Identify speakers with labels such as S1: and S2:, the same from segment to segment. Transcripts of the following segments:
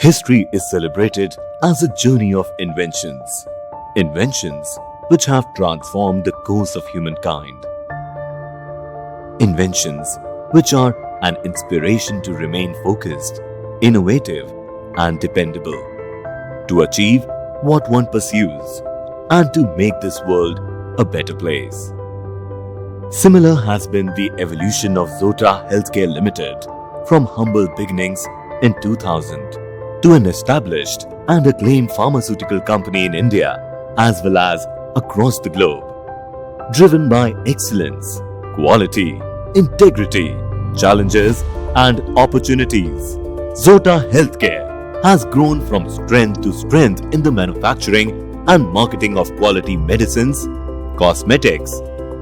S1: History is celebrated as a journey of inventions. Inventions which have transformed the course of humankind. Inventions which are an inspiration to remain focused, innovative, and dependable, to achieve what one pursues, and to make this world a better place. Similar has been the evolution of Zota Healthcare Limited from humble beginnings in 2000 to an established and acclaimed pharmaceutical company in India as well as across the globe. Driven by excellence, quality, integrity, challenges, and opportunities, Zota Healthcare has grown from strength to strength in the manufacturing and marketing of quality medicines, cosmetics,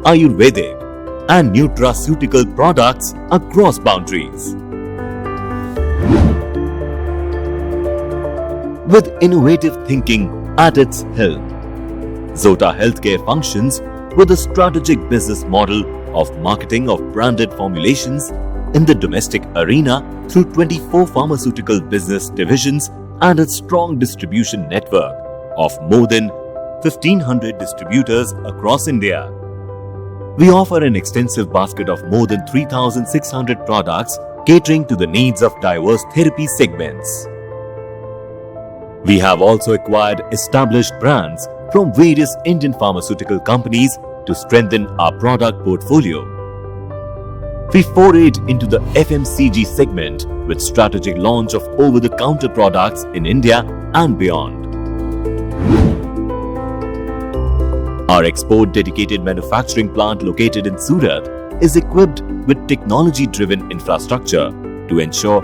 S1: Ayurvedic, and nutraceutical products across boundaries. With innovative thinking at its helm, Zota Healthcare functions with a strategic business model of marketing of branded formulations in the domestic arena through 24 pharmaceutical business divisions and a strong distribution network of more than 1,500 distributors across India. We offer an extensive basket of more than 3,600 products catering to the needs of diverse therapy segments. We have also acquired established brands from various Indian pharmaceutical companies to strengthen our product portfolio. We forayed into the FMCG segment with strategic launch of over-the-counter products in India and beyond. Our export-dedicated manufacturing plant located in Surat is equipped with technology-driven infrastructure to ensure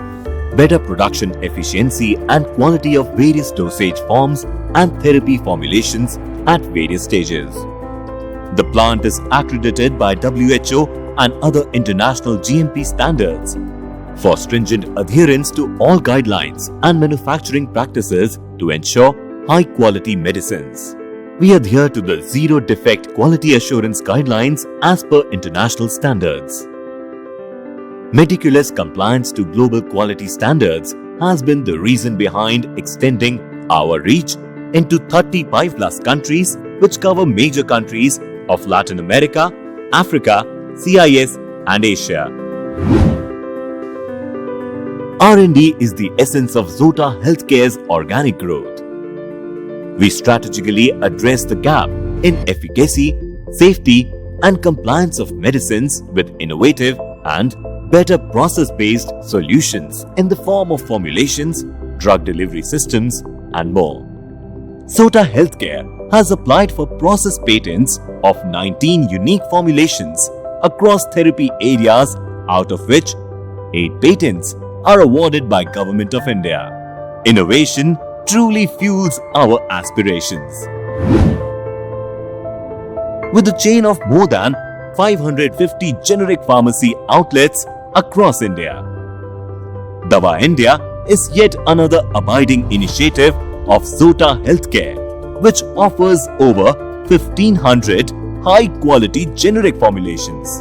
S1: better production efficiency and quality of various dosage forms and therapy formulations at various stages. The plant is accredited by WHO and other international GMP standards for stringent adherence to all guidelines and manufacturing practices to ensure high-quality medicines. We adhere to the Zero Defect Quality Assurance Guidelines as per international standards. Meticulous compliance to global quality standards has been the reason behind extending our reach into 35 plus countries, which cover major countries of Latin America, Africa, CIS, and Asia. R&D is the essence of Zota Healthcare's organic growth. We strategically address the gap in efficacy, safety, and compliance of medicines with innovative and better process-based solutions in the form of formulations, drug delivery systems, and more. Zota Healthcare has applied for process patents of 19 unique formulations across therapy areas, out of which 8 patents are awarded by Government of India. Innovation truly fuels our aspirations. With a chain of more than 550 generic pharmacy outlets across India, Dava India is yet another abiding initiative of Zota Healthcare, which offers over 1,500 high-quality generic formulations.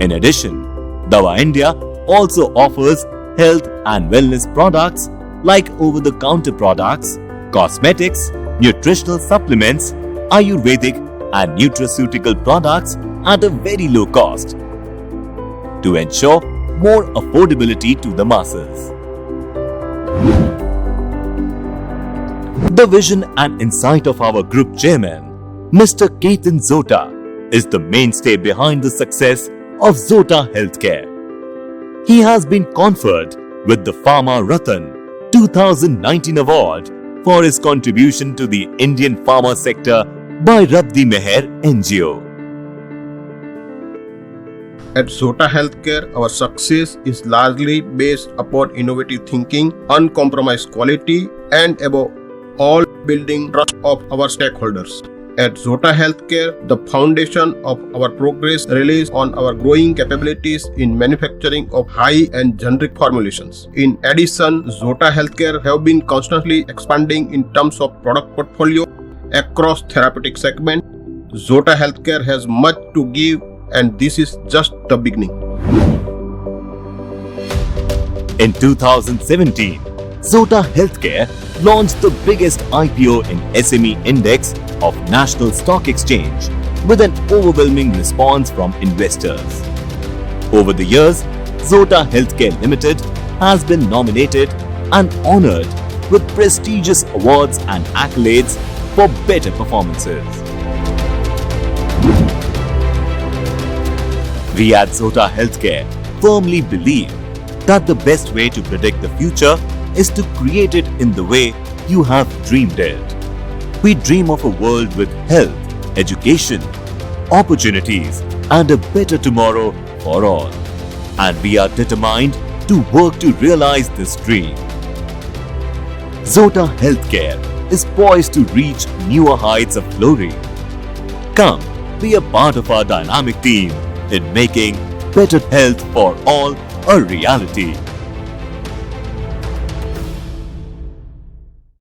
S1: In addition, Dava India also offers health and wellness products like over-the-counter products, cosmetics, nutritional supplements, Ayurvedic and nutraceutical products at a very low cost to ensure more affordability to the masses. The vision and insight of our group chairman, Mr. Ketan Zota, is the mainstay behind the success of Zota Healthcare. He has been conferred with the Pharma Ratan 2019 award for his contribution to the Indian pharma sector by Rabdi Meher NGO.
S2: At Zota Healthcare, our success is largely based upon innovative thinking, uncompromised quality, and above all, building trust of our stakeholders. At Zota Healthcare, the foundation of our progress relies on our growing capabilities in manufacturing of high and generic formulations. In addition, Zota Healthcare have been constantly expanding in terms of product portfolio across therapeutic segments. Zota Healthcare has much to give, and this is just the beginning.
S1: In 2017, Zota Healthcare launched the biggest IPO in SME Index of National Stock Exchange with an overwhelming response from investors. Over the years, Zota Healthcare Limited has been nominated and honored with prestigious awards and accolades for better performances. We at Zota Healthcare firmly believe that the best way to predict the future is to create it in the way you have dreamed it. We dream of a world with health, education, opportunities, and a better tomorrow for all. And we are determined to work to realize this dream. Zota Healthcare is poised to reach newer heights of glory. Come, be a part of our dynamic team in making better health for all a reality.